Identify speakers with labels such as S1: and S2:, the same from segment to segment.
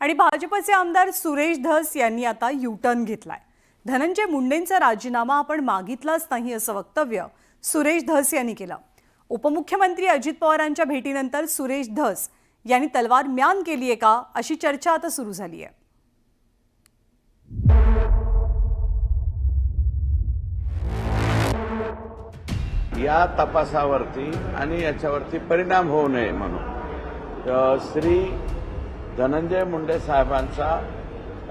S1: आणि भाजपचे आमदार सुरेश धस यांनी आता यू-टर्न घेतलाय। धनंजय मुंडेंचा राजीनामा आपण मागितलाच नाही असं वक्तव्य सुरेश धस यांनी केलं। उपमुख्यमंत्री अजित पवारांच्या भेटीनंतर सुरेश धस यांनी तलवार म्यान केली आहे का अशी चर्चा आता सुरू झाली आहे।
S2: या तपासावरती आणि याच्यावरती परिणाम होऊ नये म्हणून श्री धनंजय मुंडे साहेबांचा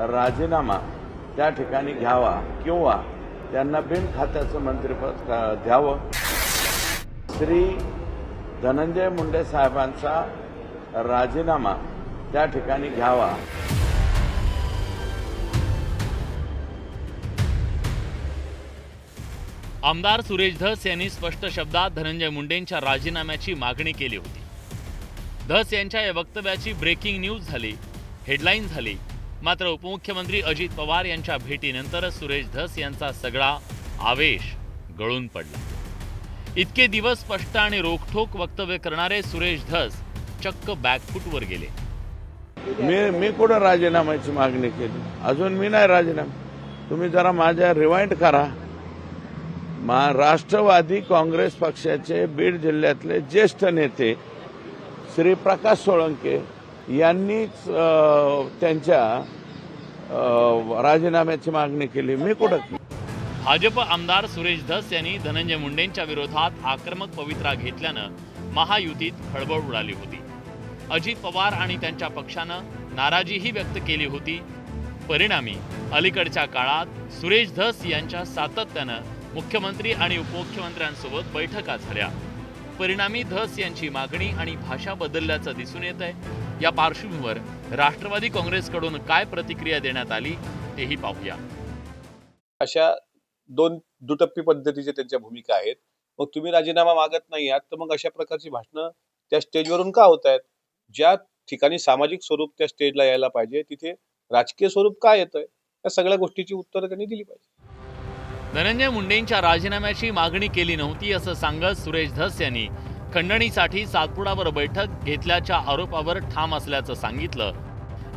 S2: राजीनामा त्या ठिकाणी घ्यावा किंवा त्यांना बिन खात्याचं मंत्रिपद द्यावं। श्री धनंजय मुंडे साहेबांचा राजीनामा त्या ठिकाणी घ्यावा।
S3: आमदार सुरेश धस यांनी स्पष्ट शब्दात धनंजय मुंडेंच्या राजीनाम्याची मागणी केली होती। धस यांच्या या वक्तव्याची ब्रेकिंग न्यूज झाली, हेडलाईन झाली। मात्र उपमुख्यमंत्री अजित पवार यांच्या भेटीनंतर सुरेश धस यांचा सगळा आवेश गळून पडला। इतके दिवस स्पष्ट आणि रोखठोक वक्तव्य करणारे सुरेश धस चक्क बॅकफूटवर गेले।
S2: मी कुठं राजीनाम्याची मागणी केली? अजून मी नाही राजीनामा। तुम्ही जरा माझ्या रिवाइंड करा। राष्ट्रवादी काँग्रेस पक्षाचे बीड जिल्ह्यातले ज्येष्ठ नेते श्री प्रकाश सोळंके यांनीच त्यांच्या राजीनाम्याची मागणी केली। मी कुठं केली?
S3: भाजप आमदार सुरेश धस यांनी धनंजय मुंडेंच्या विरोधात आक्रमक पवित्रा घेतल्यानं महायुतीत खळबळ उडाली होती। अजित पवार आणि त्यांच्या पक्षानं नाराजीही व्यक्त केली होती। परिणामी अलीकडच्या काळात सुरेश धस यांच्या सातत्यानं मुख्यमंत्री आणि उपमुख्यमंत्र्यांसोबत बैठका झाल्या। परिणामी धस यांची मागणी आणि भाषा बदलल्याचं दिसून येत आहे। या पार्श्वभूमीवर राष्ट्रवादी काँग्रेसकडून काय प्रतिक्रिया देण्यात आली तेही पाहूया।
S4: अशा दोन दुटप्पी पद्धतीचे त्यांच्या भूमिका आहेत। मग तुम्ही राजीनामा मागत नाही आहात तर मग अशा प्रकारची भाषणं त्या स्टेजवरून का होत आहेत? ज्या ठिकाणी सामाजिक स्वरूप त्या स्टेजला यायला पाहिजे तिथे राजकीय स्वरूप का येतंय? या सगळ्या गोष्टीची उत्तरं त्यांनी दिली पाहिजे।
S3: धनंजय मुंडेंच्या राजीनाम्याची मागणी केली नव्हती असं सांगत सुरेश धस यांनी खंडणीसाठी सातपुडावर बैठक घेतल्याच्या आरोपावर ठाम असल्याचं सांगितलं।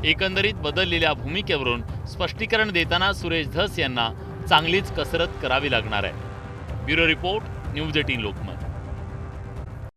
S3: एकंदरीत बदललेल्या भूमिकेवरून स्पष्टीकरण देताना सुरेश धस यांना चांगलीच कसरत करावी लागणार आहे। Bureau report, news 18 Lokmat.